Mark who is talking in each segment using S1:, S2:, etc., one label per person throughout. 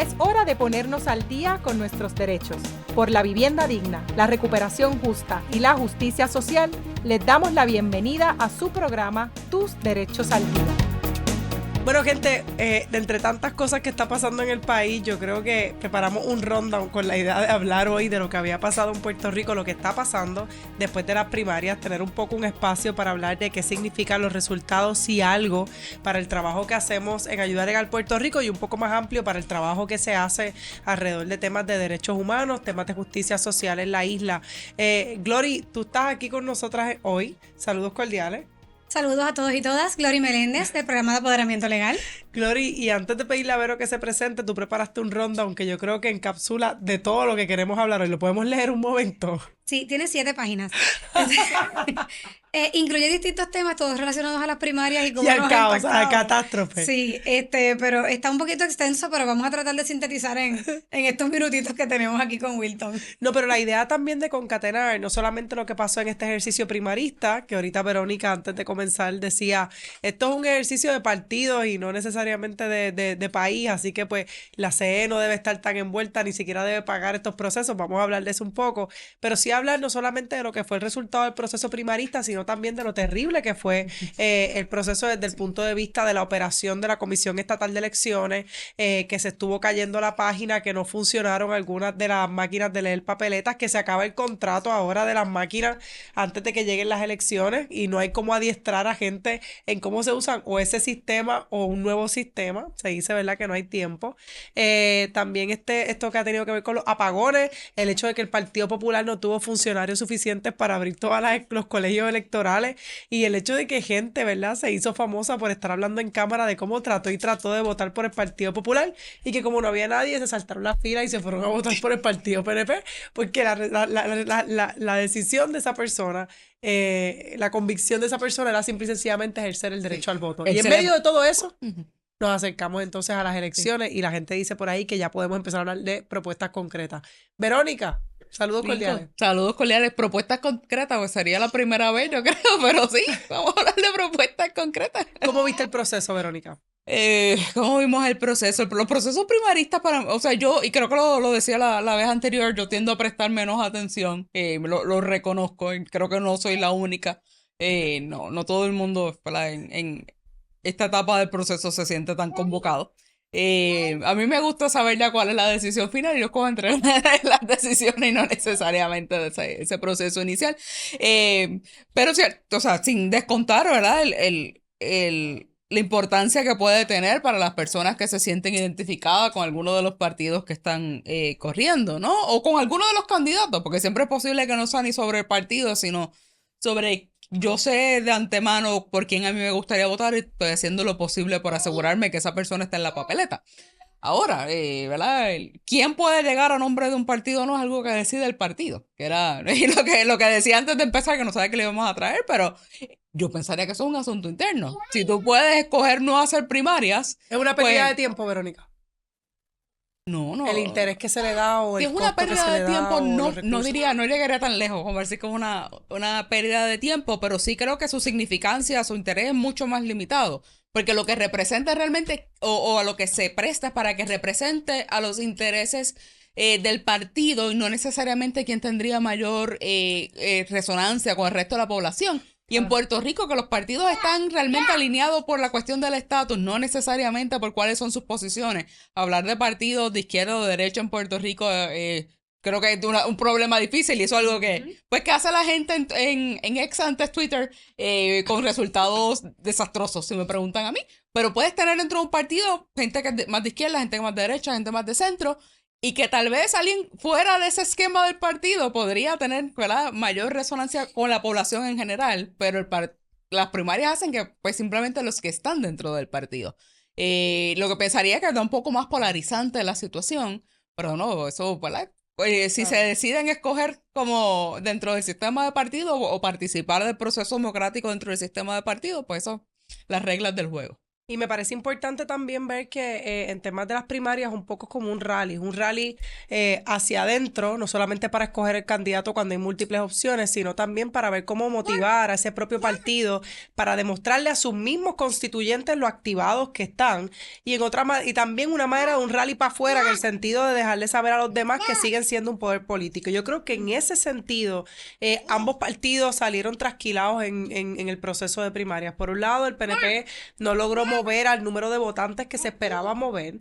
S1: Es hora de ponernos al día con nuestros derechos. Por la vivienda digna, la recuperación justa y la justicia social, les damos la bienvenida a su programa Tus Derechos al Día.
S2: Bueno, gente, de entre tantas cosas que está pasando en el país, yo creo que preparamos un rundown con la idea de hablar hoy de lo que había pasado en Puerto Rico, lo que está pasando después de las primarias, tener un poco un espacio para hablar de qué significan los resultados, si algo, para el trabajo que hacemos en ayudar al Puerto Rico y un poco más amplio para el trabajo que se hace alrededor de temas de derechos humanos, temas de justicia social en la isla. Glory, tú estás aquí con nosotras hoy. Saludos cordiales.
S3: Saludos a todos y todas, Glory Meléndez del programa de Apoderamiento Legal.
S2: Glory, y antes de pedirle a Vero que se presente, tú preparaste un rundown que yo creo que encapsula de todo lo que queremos hablar hoy. ¿Lo podemos leer un momento?
S3: Sí, tiene 7 páginas. Incluye distintos temas, todos relacionados a las primarias y cómo
S2: al
S3: nos
S2: caos,
S3: ha
S2: a la catástrofe.
S3: Sí, pero está un poquito extenso, pero vamos a tratar de sintetizar en estos minutitos que tenemos aquí con Wilton.
S2: No, pero la idea también de concatenar, no solamente lo que pasó en este ejercicio primarista, que ahorita Verónica antes de comenzar decía, esto es un ejercicio de partidos y no necesariamente de país, así que pues la CE no debe estar tan envuelta, ni siquiera debe pagar estos procesos, vamos a hablar de eso un poco, pero sí hablar no solamente de lo que fue el resultado del proceso primarista, sino también de lo terrible que fue el proceso desde el punto de vista de la operación de la Comisión Estatal de Elecciones, que se estuvo cayendo la página, que no funcionaron algunas de las máquinas de leer papeletas, que se acaba el contrato ahora de las máquinas antes de que lleguen las elecciones y no hay cómo adiestrar a gente en cómo se usan o ese sistema o un nuevo sistema, se dice, ¿verdad?, que no hay tiempo. También esto que ha tenido que ver con los apagones, el hecho de que el Partido Popular no tuvo funcionarios suficientes para abrir todos los colegios electorales y el hecho de que gente, ¿verdad?, se hizo famosa por estar hablando en cámara de cómo trató de votar por el Partido Popular y que como no había nadie se saltaron las filas y se fueron a votar por el Partido PNP porque la decisión de esa persona, la convicción de esa persona era simple y sencillamente ejercer el derecho al voto. Y en medio de todo eso nos acercamos entonces a las elecciones y la gente dice por ahí que ya podemos empezar a hablar de propuestas concretas. Verónica, saludos cordiales.
S4: Saludos cordiales. Propuestas concretas, pues sería la primera vez, yo creo, pero sí, vamos a hablar de propuestas concretas.
S2: ¿Cómo viste el proceso, Verónica?
S4: ¿Cómo vimos el proceso? Los procesos primaristas o sea, yo, y creo que lo decía la vez anterior, yo tiendo a prestar menos atención, lo reconozco, y creo que no soy la única. No todo el mundo, ¿verdad?, en esta etapa del proceso se siente tan convocado. A mí me gusta saber ya cuál es la decisión final y yo cojo entre las decisiones y no necesariamente de ese proceso inicial. Pero cierto, o sea, sin descontar, ¿verdad?, la importancia que puede tener para las personas que se sienten identificadas con alguno de los partidos que están corriendo, ¿no? O con alguno de los candidatos, porque siempre es posible que no sea ni sobre el partido, sino sobre... Yo sé de antemano por quién a mí me gustaría votar y estoy haciendo lo posible por asegurarme que esa persona está en la papeleta. Ahora, ¿verdad? ¿Quién puede llegar a nombre de un partido? No es algo que decide el partido, que era lo que decía antes de empezar, que no sabía que le íbamos a traer, pero yo pensaría que eso es un asunto interno. Si tú puedes escoger no hacer primarias...
S2: Es una pérdida de tiempo, Verónica.
S4: No.
S2: El interés que se le da o el
S4: costo que se le da. Si es una pérdida de tiempo, no llegaría tan lejos, como decir que es una pérdida de tiempo, pero sí creo que su significancia, su interés es mucho más limitado. Porque lo que representa realmente, o a lo que se presta para que represente a los intereses del partido y no necesariamente quien tendría mayor resonancia con el resto de la población. Y en Puerto Rico, que los partidos están realmente alineados por la cuestión del estatus, no necesariamente por cuáles son sus posiciones. Hablar de partidos de izquierda o de derecha en Puerto Rico creo que es un problema difícil y eso es algo que hace la gente en ex antes Twitter con resultados desastrosos, si me preguntan a mí. Pero puedes tener dentro de un partido gente que es más de izquierda, gente más de derecha, gente más de centro, y que tal vez alguien fuera de ese esquema del partido podría tener, ¿verdad?, mayor resonancia con la población en general, pero las primarias hacen que pues simplemente los que están dentro del partido. Lo que pensaría que está un poco más polarizante la situación, pero no, eso, ¿verdad? Si se deciden escoger como dentro del sistema de partido o participar del proceso democrático dentro del sistema de partido, pues eso, las reglas del juego.
S2: Y me parece importante también ver que en temas de las primarias un poco es como un rally hacia adentro, no solamente para escoger el candidato cuando hay múltiples opciones, sino también para ver cómo motivar a ese propio partido, para demostrarle a sus mismos constituyentes lo activados que están, y también una manera de un rally para afuera, en el sentido de dejarle saber a los demás que siguen siendo un poder político. Yo creo que en ese sentido, ambos partidos salieron trasquilados en el proceso de primarias. Por un lado, el PNP no logró mover al número de votantes que se esperaba mover.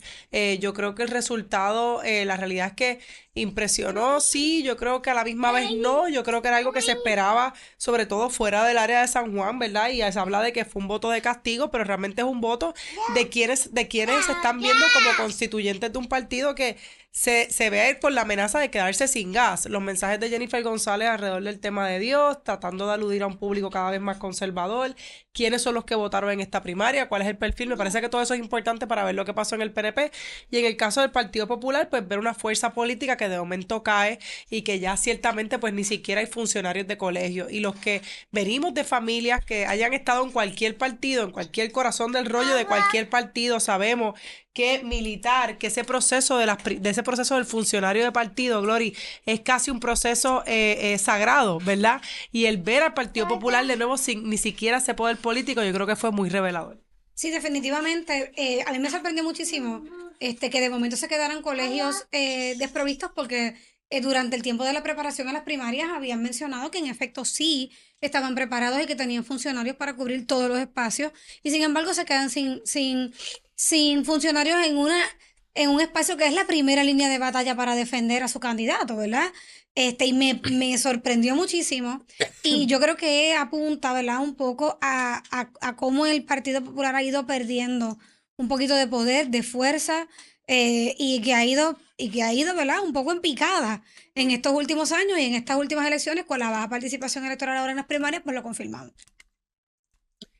S2: Yo creo que el resultado, la realidad es que impresionó, sí, yo creo que a la misma vez no, yo creo que era algo que se esperaba, sobre todo fuera del área de San Juan, ¿verdad? Y se habla de que fue un voto de castigo, pero realmente es un voto de quienes se están viendo como constituyentes de un partido que se ve por la amenaza de quedarse sin gas. Los mensajes de Jennifer González alrededor del tema de Dios, tratando de aludir a un público cada vez más conservador, quiénes son los que votaron en esta primaria, cuál es el perfil. Me parece que todo eso es importante para ver lo que pasó en el PNP. Y en el caso del Partido Popular, pues ver una fuerza política que de momento cae y que ya ciertamente pues ni siquiera hay funcionarios de colegio. Y los que venimos de familias que hayan estado en cualquier partido, en cualquier corazón del rollo de cualquier partido, sabemos que militar, que ese proceso de ese proceso del funcionario de partido, Glory, es casi un proceso sagrado, ¿verdad? Y el ver al Partido Popular de nuevo sin ni siquiera ese poder político, yo creo que fue muy revelador.
S3: Sí, definitivamente. A mí me sorprendió muchísimo que de momento se quedaran colegios desprovistos porque durante el tiempo de la preparación a las primarias habían mencionado que en efecto sí estaban preparados y que tenían funcionarios para cubrir todos los espacios y sin embargo se quedan sin funcionarios en un espacio que es la primera línea de batalla para defender a su candidato, ¿verdad? Y me sorprendió muchísimo y yo creo que apunta, ¿verdad? Un poco a cómo el Partido Popular ha ido perdiendo un poquito de poder, de fuerza y que ha ido, ¿verdad? Un poco en picada en estos últimos años y en estas últimas elecciones con la baja participación electoral ahora en las primarias, pues lo confirmamos.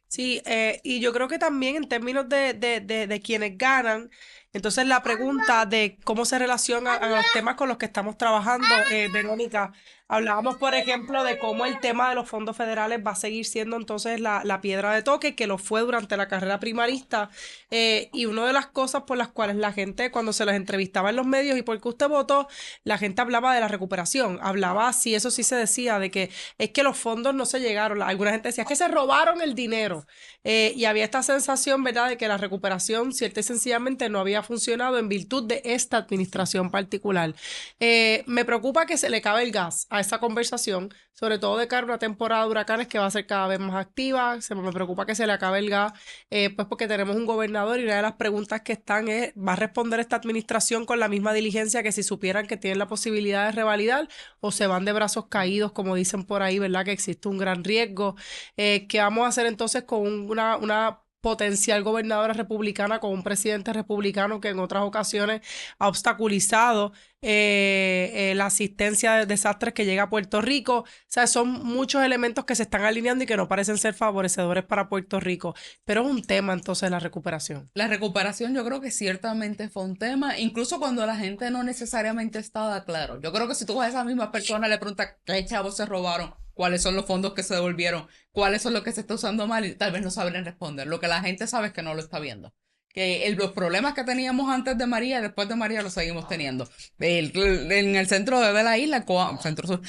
S2: Sí, y yo creo que también en términos de quienes ganan, entonces la pregunta de cómo se relacionan a los temas con los que estamos trabajando, Verónica, hablábamos, por ejemplo, de cómo el tema de los fondos federales va a seguir siendo entonces la piedra de toque, que lo fue durante la carrera primarista, y una de las cosas por las cuales la gente, cuando se les entrevistaba en los medios y por qué usted votó, la gente hablaba de la recuperación, hablaba, sí, eso sí se decía, de que es que los fondos no se llegaron, alguna gente decía, es que se robaron el dinero, y había esta sensación, ¿verdad?, de que la recuperación, cierta y sencillamente, no había funcionado en virtud de esta administración particular. Me preocupa que se le acabe el gas a esa conversación, sobre todo de cara a una temporada de huracanes que va a ser cada vez más activa. Me preocupa que se le acabe el gas, pues porque tenemos un gobernador y una de las preguntas que están es, ¿va a responder esta administración con la misma diligencia que si supieran que tienen la posibilidad de revalidar o se van de brazos caídos, como dicen por ahí, ¿verdad?, que existe un gran riesgo? ¿Qué vamos a hacer entonces con una potencial gobernadora republicana, con un presidente republicano que en otras ocasiones ha obstaculizado la asistencia de desastres que llega a Puerto Rico? O sea, son muchos elementos que se están alineando y que no parecen ser favorecedores para Puerto Rico, pero es un tema entonces la recuperación.
S4: La recuperación yo creo que ciertamente fue un tema, incluso cuando la gente no necesariamente estaba claro. Yo creo que si tú vas a esa misma persona le preguntas qué chavos se robaron, cuáles son los fondos que se devolvieron, cuáles son los que se está usando mal, y tal vez no sabrían responder. Lo que la gente sabe es que no lo está viendo. Que los problemas que teníamos antes de María y después de María los seguimos teniendo. En el centro de la isla, centro sur,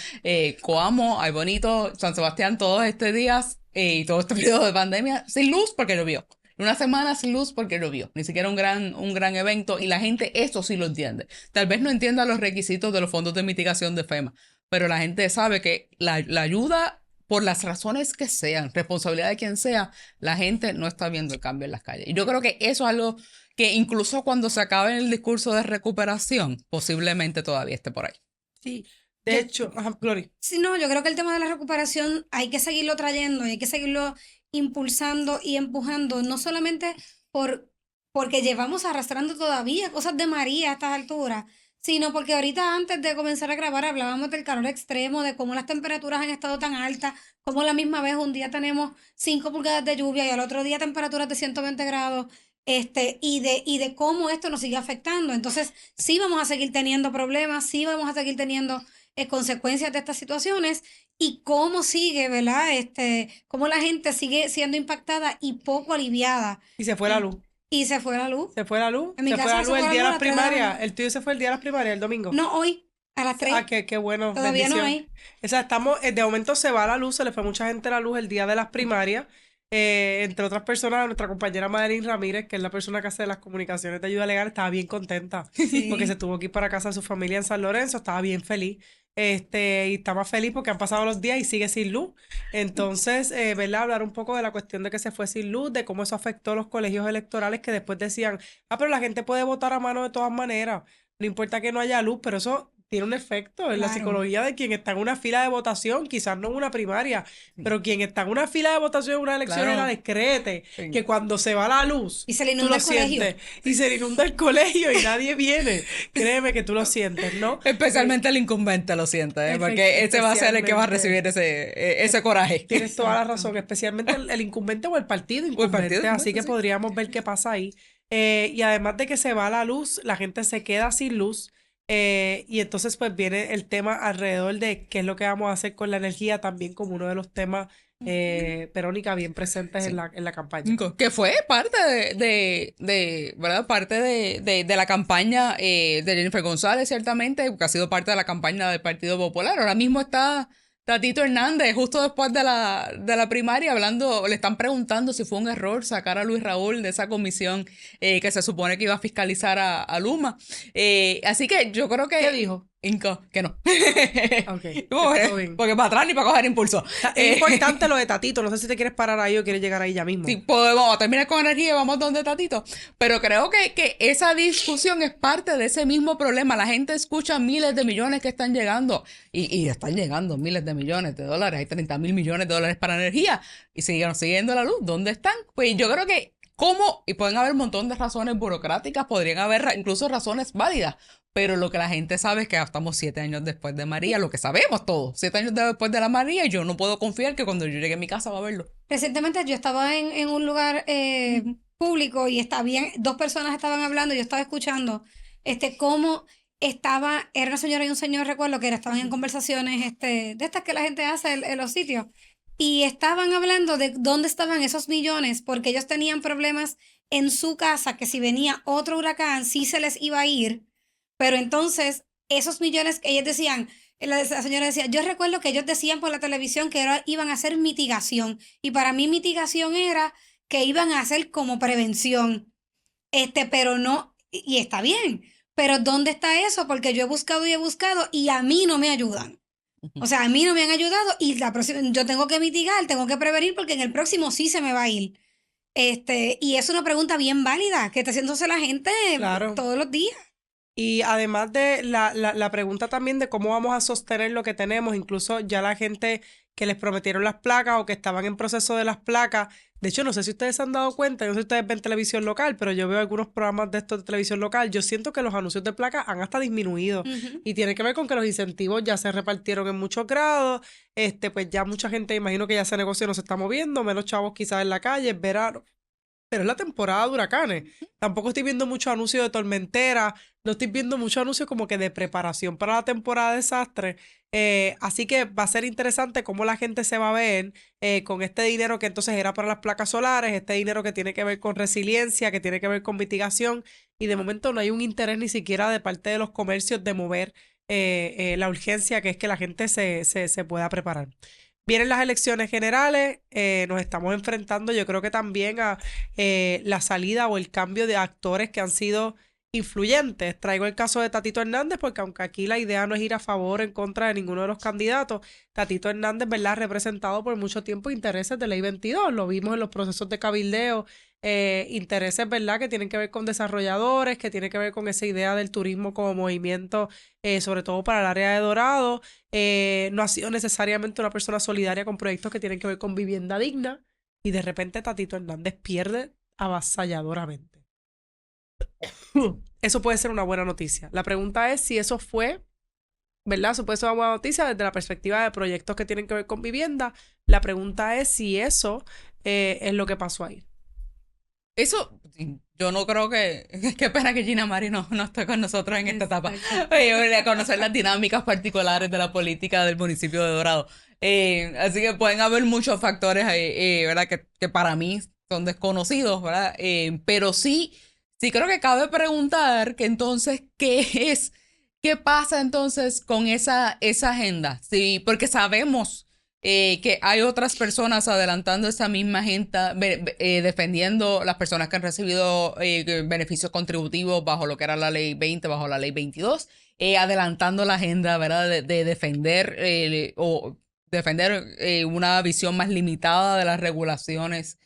S4: Coamo, Ay Bonito, San Sebastián, todos estos días y todo este periodo de pandemia, sin luz porque llovió. Una semana sin luz porque llovió. Ni siquiera un gran evento, y la gente eso sí lo entiende. Tal vez no entienda los requisitos de los fondos de mitigación de FEMA, pero la gente sabe que la ayuda, por las razones que sean, responsabilidad de quien sea, la gente no está viendo el cambio en las calles. Y yo creo que eso es algo que incluso cuando se acabe el discurso de recuperación, posiblemente todavía esté por ahí.
S2: Sí, de hecho, Glory.
S3: Sí, no, yo creo que el tema de la recuperación hay que seguirlo trayendo, hay que seguirlo impulsando y empujando, no solamente porque llevamos arrastrando todavía cosas de María a estas alturas, sino porque ahorita antes de comenzar a grabar hablábamos del calor extremo, de cómo las temperaturas han estado tan altas, cómo a la misma vez un día tenemos 5 pulgadas de lluvia y al otro día temperaturas de 120 grados, y de cómo esto nos sigue afectando. Entonces, sí vamos a seguir teniendo problemas, sí vamos a seguir teniendo consecuencias de estas situaciones y cómo sigue, ¿verdad? Cómo la gente sigue siendo impactada y poco aliviada.
S2: Y se fue la luz.
S3: Y se fue la luz.
S2: Se fue la luz.
S3: En mi
S2: Se fue
S3: casa
S2: la
S3: se
S2: luz
S3: fue
S2: el
S3: la
S2: día de
S3: luz a
S2: las
S3: las 3 de la
S2: primarias.
S3: mañana.
S2: El tuyo se fue el día de las primarias, el domingo.
S3: No, hoy, a las 3.
S2: Ah, qué bueno.
S3: Todavía no
S2: bendición.
S3: hay.
S2: O sea, de momento se va la luz, se le fue mucha gente la luz el día de las primarias. Entre otras personas, nuestra compañera Madeline Ramírez, que es la persona que hace las comunicaciones de ayuda legal, estaba bien contenta porque se tuvo que ir para casa de su familia en San Lorenzo, estaba bien feliz. Y está más feliz porque han pasado los días y sigue sin luz. Entonces, ¿verdad? Hablar un poco de la cuestión de que se fue sin luz, de cómo eso afectó a los colegios electorales que después decían, pero la gente puede votar a mano de todas maneras, no importa que no haya luz, pero eso tiene un efecto en la psicología de quien está en una fila de votación, quizás no en una primaria, pero quien está en una fila de votación en una elección general, créete que cuando se va la luz,
S3: y se le
S2: tú
S3: inunda
S2: lo
S3: el colegio.
S2: sientes, y se le inunda el colegio y nadie viene. Créeme que tú lo sientes, ¿no?
S4: Especialmente el incumbente lo siente, porque ese va a ser el que va a recibir ese coraje.
S2: Tienes toda la razón, especialmente el incumbente o el partido incumbente, así que podríamos ver qué pasa ahí. Y además de que se va la luz, la gente se queda sin luz. Y entonces pues viene el tema alrededor de qué es lo que vamos a hacer con la energía, también como uno de los temas, Verónica, bien presentes en la campaña.
S4: Que fue parte ¿verdad? Parte de la campaña de Jennifer González, ciertamente, que ha sido parte de la campaña del Partido Popular. Ahora mismo está Tatito Hernández, justo después de la primaria, le están preguntando si fue un error sacar a Luis Raúl de esa comisión que se supone que iba a fiscalizar a Luma. Así que yo creo que...
S2: ¿Qué dijo?
S4: Que no.
S2: Okay,
S4: porque para atrás ni para coger impulso.
S2: Es importante lo de Tatito. No sé si te quieres parar ahí o quieres llegar ahí ya mismo.
S4: Sí, podemos terminar con energía y vamos donde Tatito. Pero creo que esa discusión es parte de ese mismo problema. La gente escucha miles de millones que están llegando y están llegando miles de millones de dólares. Hay 30,000 millones de dólares para energía y siguen siguiendo la luz. ¿Dónde están? Pues yo creo que y pueden haber un montón de razones burocráticas, podrían haber incluso razones válidas. Pero lo que la gente sabe es que estamos 7 años después de María, lo que sabemos todos, 7 años después de la María, y yo no puedo confiar que cuando yo llegue a mi casa va a verlo.
S3: Recientemente yo estaba en un lugar público y dos personas estaban hablando, yo estaba escuchando cómo era una señora y un señor, recuerdo que estaban en conversaciones de estas que la gente hace en los sitios, y estaban hablando de dónde estaban esos millones, porque ellos tenían problemas en su casa, que si venía otro huracán sí se les iba a ir. Pero entonces, esos millones que ellos decían, la señora decía, yo recuerdo que ellos decían por la televisión que iban a hacer mitigación. Y para mí mitigación era que iban a hacer como prevención. Pero no, y está bien. Pero ¿dónde está eso? Porque yo he buscado y a mí no me ayudan. O sea, a mí no me han ayudado y yo tengo que mitigar, tengo que prevenir porque en el próximo sí se me va a ir. Y es una pregunta bien válida que está haciéndose la gente todos los días.
S2: Y además de la pregunta también de cómo vamos a sostener lo que tenemos, incluso ya la gente que les prometieron las placas o que estaban en proceso de las placas, de hecho no sé si ustedes se han dado cuenta, yo no sé si ustedes ven televisión local, pero yo veo algunos programas de estos de televisión local, yo siento que los anuncios de placas han hasta disminuido y tiene que ver con que los incentivos ya se repartieron en muchos grados, pues ya mucha gente, imagino que ya ese negocio no se está moviendo, menos chavos quizás en la calle, es verano. Pero es la temporada de huracanes. Tampoco estoy viendo muchos anuncios de tormentera. No estoy viendo muchos anuncios como que de preparación para la temporada de desastre. Así que va a ser interesante cómo la gente se va a ver con este dinero que entonces era para las placas solares, este dinero que tiene que ver con resiliencia, que tiene que ver con mitigación. Y de momento no hay un interés ni siquiera de parte de los comercios de mover la urgencia que es que la gente se pueda preparar. Vienen las elecciones generales, nos estamos enfrentando yo creo que también a la salida o el cambio de actores que han sido influyentes. Traigo el caso de Tatito Hernández porque aunque aquí la idea no es ir a favor o en contra de ninguno de los candidatos, Tatito Hernández, ¿verdad?, ha representado por mucho tiempo intereses de Ley 22, lo vimos en los procesos de cabildeo, intereses, ¿verdad?, que tienen que ver con desarrolladores, que tienen que ver con esa idea del turismo como movimiento, sobre todo para el área de Dorado. No ha sido necesariamente una persona solidaria con proyectos que tienen que ver con vivienda digna y de repente Tatito Hernández pierde avasalladoramente. Eso puede ser una buena noticia. La pregunta es si eso fue, ¿verdad? Eso puede ser una buena noticia desde la perspectiva de proyectos que tienen que ver con vivienda. La pregunta es si eso es lo que pasó ahí.
S4: Eso, yo no creo que... Qué pena que Gina Mari no esté con nosotros en esta etapa. A conocer las dinámicas particulares de la política del municipio de Dorado. Así que pueden haber muchos factores, ¿verdad? Que para mí son desconocidos, ¿verdad? Pero sí creo que cabe preguntar que entonces, ¿qué pasa entonces con esa agenda? Sí, porque sabemos que hay otras personas adelantando esa misma agenda, defendiendo las personas que han recibido beneficios contributivos bajo lo que era la ley 20, bajo la ley 22, adelantando la agenda, ¿verdad? De defender una visión más limitada de las regulaciones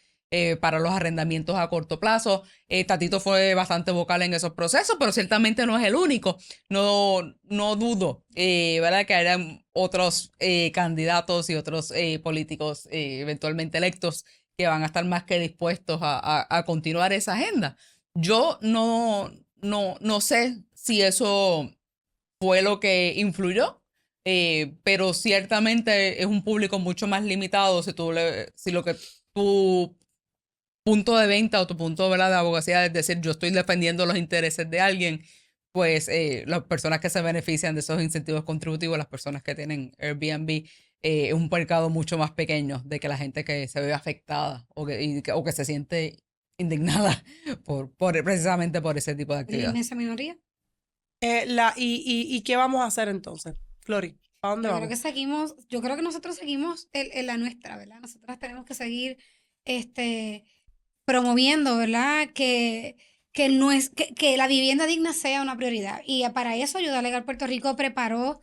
S4: para los arrendamientos a corto plazo. Tatito fue bastante vocal en esos procesos, pero ciertamente no es el único. No dudo, ¿verdad? Que hayan otros candidatos y otros políticos eventualmente electos que van a estar más que dispuestos a continuar esa agenda. Yo no sé si eso fue lo que influyó, pero ciertamente es un público mucho más limitado si lo que tú punto de venta o tu punto, ¿verdad?, de abogacía es decir, yo estoy defendiendo los intereses de alguien, pues las personas que se benefician de esos incentivos contributivos, las personas que tienen Airbnb, es un mercado mucho más pequeño de que la gente que se ve afectada o que se siente indignada precisamente por ese tipo de actividad.
S3: ¿Inmensa minoría?
S2: ¿Y qué vamos a hacer entonces, Flori? ¿A dónde vamos?
S3: Yo creo que nosotros seguimos en la nuestra, ¿verdad? Nosotras tenemos que seguir promoviendo, ¿verdad? Que la vivienda digna sea una prioridad. Y para eso, Ayuda Legal Puerto Rico preparó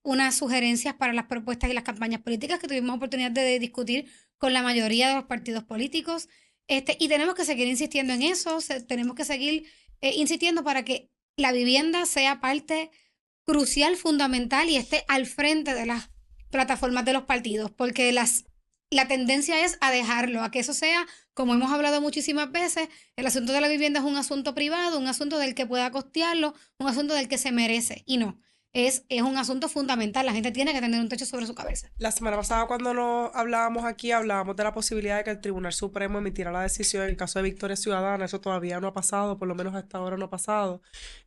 S3: unas sugerencias para las propuestas y las campañas políticas que tuvimos oportunidad de discutir con la mayoría de los partidos políticos. Y tenemos que seguir insistiendo en eso, tenemos que seguir insistiendo para que la vivienda sea parte crucial, fundamental y esté al frente de las plataformas de los partidos, porque la tendencia es a dejarlo, a que eso sea, como hemos hablado muchísimas veces, el asunto de la vivienda es un asunto privado, un asunto del que pueda costearlo, un asunto del que se merece, y no. Es un asunto fundamental, la gente tiene que tener un techo sobre su cabeza.
S2: La semana pasada cuando nos hablábamos aquí, hablábamos de la posibilidad de que el Tribunal Supremo emitiera la decisión en el caso de Victoria Ciudadana. Eso todavía no ha pasado, por lo menos hasta ahora no ha pasado.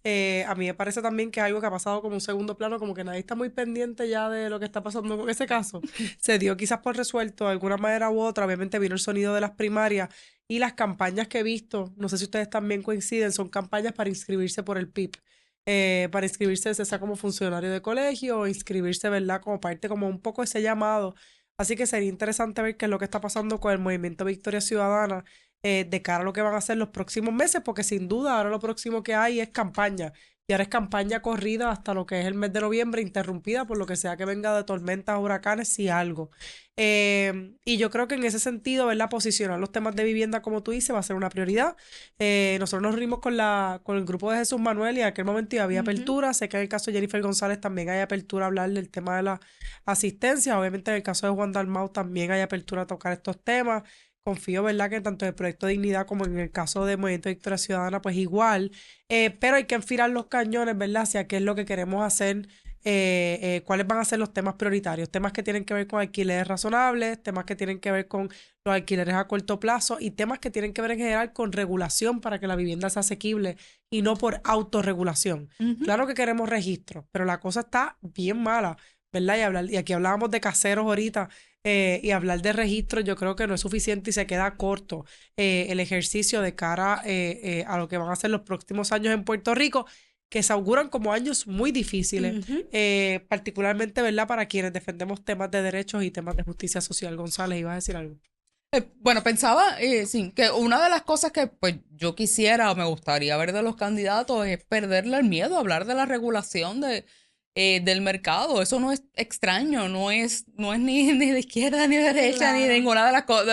S2: A mí me parece también que es algo que ha pasado como un segundo plano, como que nadie está muy pendiente ya de lo que está pasando con ese caso. Se dio quizás por resuelto de alguna manera u otra. Obviamente vino el sonido de las primarias y las campañas que he visto, no sé si ustedes también coinciden, son campañas para inscribirse por el PIB. Para inscribirse, sea como funcionario de colegio o inscribirse, ¿verdad? Como parte, como un poco ese llamado. Así que sería interesante ver qué es lo que está pasando con el movimiento Victoria Ciudadana de cara a lo que van a hacer los próximos meses, porque sin duda ahora lo próximo que hay es campaña. Y ahora es campaña corrida hasta lo que es el mes de noviembre, interrumpida por lo que sea que venga de tormentas, huracanes, si algo. Y yo creo que en ese sentido, ¿verdad? Posicionar los temas de vivienda, como tú dices, va a ser una prioridad. Nosotros nos reunimos con el grupo de Jesús Manuel y en aquel momento ya había apertura. Sé que en el caso de Jennifer González también hay apertura a hablar del tema de la asistencia. Obviamente en el caso de Juan Dalmau también hay apertura a tocar estos temas. Confío, ¿verdad?, que tanto en el Proyecto de Dignidad como en el caso de Movimiento Victoria Ciudadana, pues igual. Pero hay que enfilar los cañones, ¿verdad?, hacia qué es lo que queremos hacer, cuáles van a ser los temas prioritarios. Temas que tienen que ver con alquileres razonables, temas que tienen que ver con los alquileres a corto plazo y temas que tienen que ver en general con regulación para que la vivienda sea asequible y no por autorregulación. Claro que queremos registro, pero la cosa está bien mala, ¿verdad? Y aquí hablábamos de caseros ahorita. Y hablar de registro yo creo que no es suficiente y se queda corto el ejercicio de cara a lo que van a ser los próximos años en Puerto Rico, que se auguran como años muy difíciles, particularmente, ¿verdad?, para quienes defendemos temas de derechos y temas de justicia social. González, ¿ibas a decir algo?
S4: Bueno, pensaba, sí, que una de las cosas que pues yo quisiera o me gustaría ver de los candidatos es perderle el miedo a hablar de la regulación del mercado. Eso no es extraño, no es ni de izquierda ni de derecha, ni de ninguna de las cosas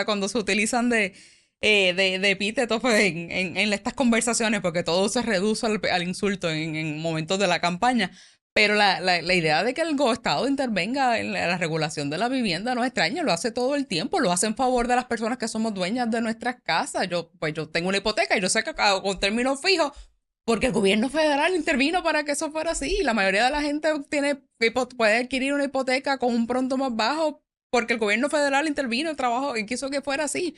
S4: cuando se utilizan de epítetos pues, en estas conversaciones, porque todo se reduce al insulto en momentos de la campaña. Pero la idea de que el Estado intervenga en la regulación de la vivienda no es extraño, lo hace todo el tiempo, lo hace en favor de las personas que somos dueñas de nuestras casas. Yo tengo una hipoteca y yo sé que con términos fijos, porque el gobierno federal intervino para que eso fuera así. La mayoría de la gente puede adquirir una hipoteca con un pronto más bajo porque el gobierno federal intervino el trabajo y quiso que fuera así.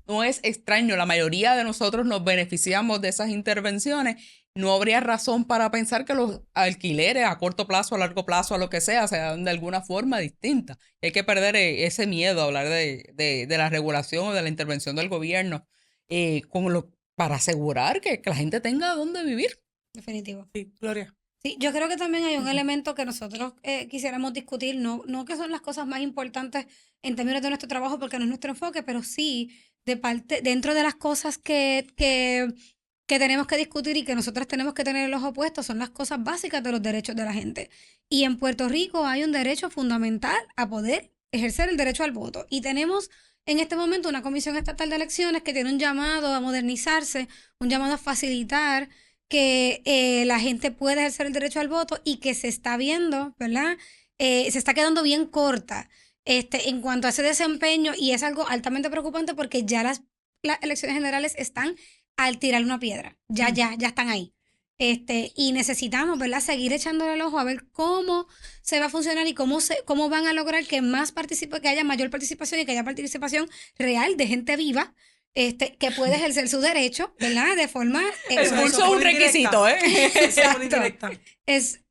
S4: no es extraño, la mayoría de nosotros nos beneficiamos de esas intervenciones. No habría razón para pensar que los alquileres a corto plazo, a largo plazo, a lo que sea, se dan de alguna forma distinta. Hay que perder ese miedo a hablar de la regulación o de la intervención del gobierno para asegurar que la gente tenga dónde vivir.
S3: Definitivo.
S2: Sí, Gloria.
S3: Sí, yo creo que también hay un elemento que nosotros quisiéramos discutir, no que son las cosas más importantes en términos de nuestro trabajo, porque no es nuestro enfoque, pero sí dentro de las cosas que tenemos que discutir y que nosotros tenemos que tener los opuestos, son las cosas básicas de los derechos de la gente. Y en Puerto Rico hay un derecho fundamental a poder ejercer el derecho al voto. Y tenemos en este momento una Comisión Estatal de Elecciones que tiene un llamado a modernizarse, un llamado a facilitar que la gente pueda ejercer el derecho al voto y que se está viendo, ¿verdad? Se está quedando bien corta en cuanto a ese desempeño, y es algo altamente preocupante porque ya las elecciones generales están al tirar una piedra, ya están ahí. Y necesitamos, ¿verdad?, seguir echándole el ojo a ver cómo se va a funcionar y cómo van a lograr que que haya mayor participación y que haya participación real de gente viva que puede ejercer su derecho, ¿verdad? De forma...
S4: El pulso es un requisito, ¿eh?
S3: Exacto. Es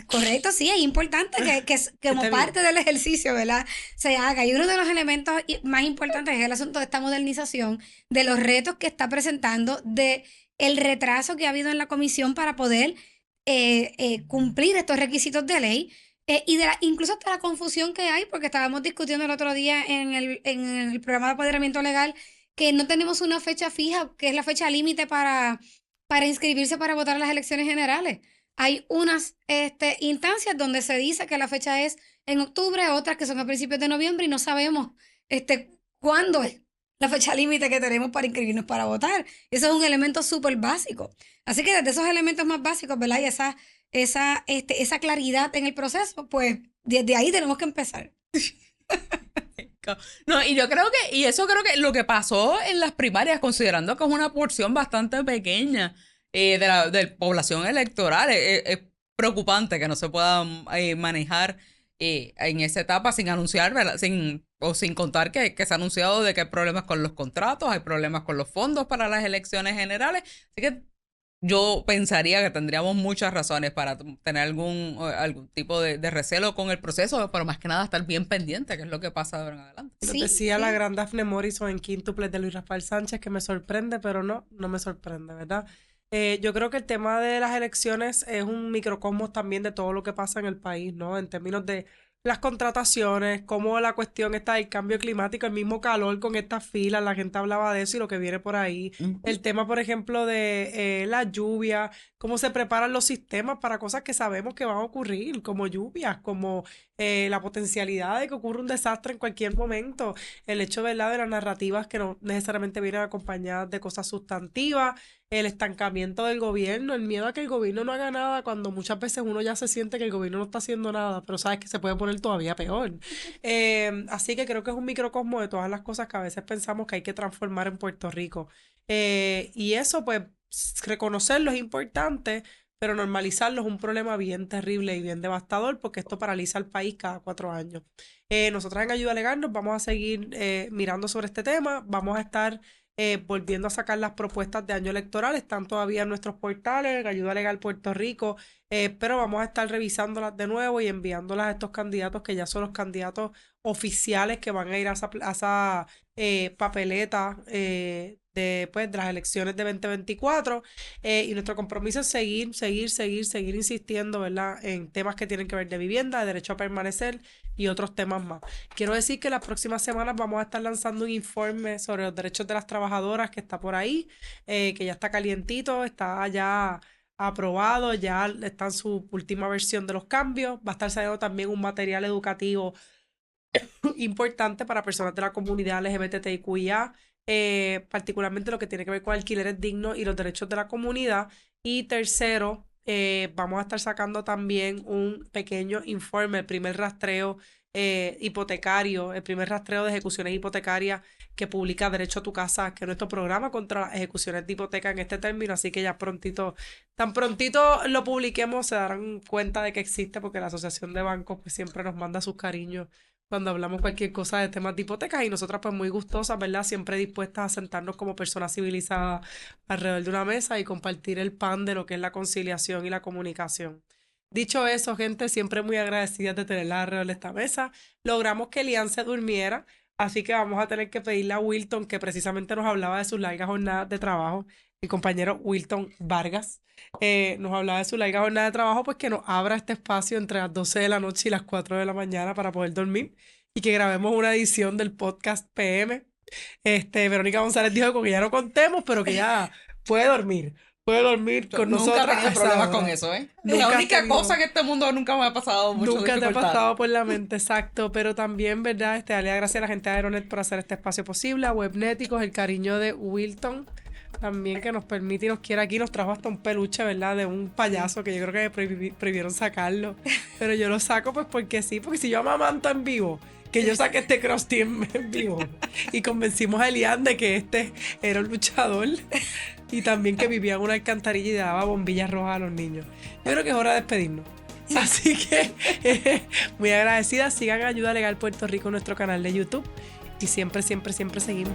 S3: correcto, sí, es importante que como parte del ejercicio, ¿verdad?, se haga. Y uno de los elementos más importantes es el asunto de esta modernización, de los retos que está presentando, de el retraso que ha habido en la comisión para poder cumplir estos requisitos de ley, y incluso hasta la confusión que hay, porque estábamos discutiendo el otro día en el programa de apoderamiento legal, que no tenemos una fecha fija, que es la fecha límite para inscribirse para votar en las elecciones generales. Hay unas instancias donde se dice que la fecha es en octubre, otras que son a principios de noviembre, y no sabemos cuándo es la fecha límite que tenemos para inscribirnos para votar. Eso es un elemento súper básico. Así que desde esos elementos más básicos, ¿verdad?, y esa claridad en el proceso, pues desde ahí tenemos que empezar.
S4: No, y eso creo que lo que pasó en las primarias, considerando que es una porción bastante pequeña de la población electoral, es preocupante que no se pueda manejar en esa etapa sin anunciar, ¿verdad?, sin contar que se ha anunciado de que hay problemas con los contratos, hay problemas con los fondos para las elecciones generales. Así que yo pensaría que tendríamos muchas razones para tener algún tipo de recelo con el proceso, pero más que nada estar bien pendiente, que es lo que pasa de ahora en adelante.
S2: Sí, decía la gran Daphne Morrison en quíntuple de Luis Rafael Sánchez, que me sorprende, pero no me sorprende, ¿verdad? Yo creo que el tema de las elecciones es un microcosmos también de todo lo que pasa en el país, ¿no? En términos de las contrataciones, cómo la cuestión está del cambio climático, el mismo calor con estas filas, la gente hablaba de eso y lo que viene por ahí. El tema, por ejemplo, de la lluvia, cómo se preparan los sistemas para cosas que sabemos que van a ocurrir, como lluvias, como la potencialidad de que ocurra un desastre en cualquier momento, el hecho, ¿verdad?, de las narrativas que no necesariamente vienen acompañadas de cosas sustantivas, el estancamiento del gobierno, el miedo a que el gobierno no haga nada, cuando muchas veces uno ya se siente que el gobierno no está haciendo nada, pero sabes que se puede poner todavía peor. Así que creo que es un microcosmo de todas las cosas que a veces pensamos que hay que transformar en Puerto Rico. Y eso, pues, reconocerlo es importante, pero normalizarlo es un problema bien terrible y bien devastador, porque esto paraliza al país cada 4 años. Nosotras en Ayuda Legal nos vamos a seguir mirando sobre este tema, vamos a estar volviendo a sacar las propuestas de año electoral, están todavía en nuestros portales, Ayuda Legal Puerto Rico, pero vamos a estar revisándolas de nuevo y enviándolas a estos candidatos que ya son los candidatos oficiales que van a ir a esa papeleta de las elecciones de 2024, y nuestro compromiso es seguir insistiendo, ¿verdad?, en temas que tienen que ver de vivienda, de derecho a permanecer y otros temas más. Quiero decir que las próximas semanas vamos a estar lanzando un informe sobre los derechos de las trabajadoras que está por ahí, que ya está calientito, está ya aprobado, ya está en su última versión de los cambios. Va a estar saliendo también un material educativo importante para personas de la comunidad LGBTIQIA, particularmente lo que tiene que ver con alquileres dignos y los derechos de la comunidad. Y tercero, vamos a estar sacando también un pequeño informe, el primer rastreo hipotecario, el primer rastreo de ejecuciones hipotecarias que publica Derecho a tu Casa, que es nuestro programa contra las ejecuciones de hipoteca en este término. Así que ya tan prontito lo publiquemos, se darán cuenta de que existe, porque la Asociación de Bancos pues siempre nos manda sus cariños cuando hablamos cualquier cosa de temas de hipotecas, y nosotras pues muy gustosas, ¿verdad? Siempre dispuestas a sentarnos como personas civilizadas alrededor de una mesa y compartir el pan de lo que es la conciliación y la comunicación. Dicho eso, gente, siempre muy agradecidas de tenerla alrededor de esta mesa. Logramos que Lian se durmiera, así que vamos a tener que pedirle a Wilton, que precisamente nos hablaba de sus largas jornadas de trabajo, mi compañero Wilton Vargas, nos hablaba de su larga jornada de trabajo, pues que nos abra este espacio entre las 12 de la noche y las 4 de la mañana para poder dormir y que grabemos una edición del podcast PM. Verónica González dijo que ya no contemos, pero que ya puede dormir con nosotros.
S4: Nunca he tenido problemas con eso, ¿eh? La única cosa en este mundo nunca me ha pasado mucho.
S2: Nunca te ha pasado por la mente, exacto. Pero también, ¿verdad? Darle gracias a la gente de Aeronet por hacer este espacio posible, a Webnéticos, el cariño de Wilton, también que nos permite y nos quiere aquí. Nos trajo hasta un peluche, ¿verdad? De un payaso que yo creo que me prohibieron sacarlo. Pero yo lo saco pues porque sí, porque si yo amamanto en vivo, que yo saqué este cross team en vivo y convencimos a Elian de que este era un luchador y también que vivía en una alcantarilla y daba bombillas rojas a los niños. Yo creo que es hora de despedirnos. Así que muy agradecida. Sigan Ayuda Legal Puerto Rico en nuestro canal de YouTube y siempre, siempre, siempre seguimos.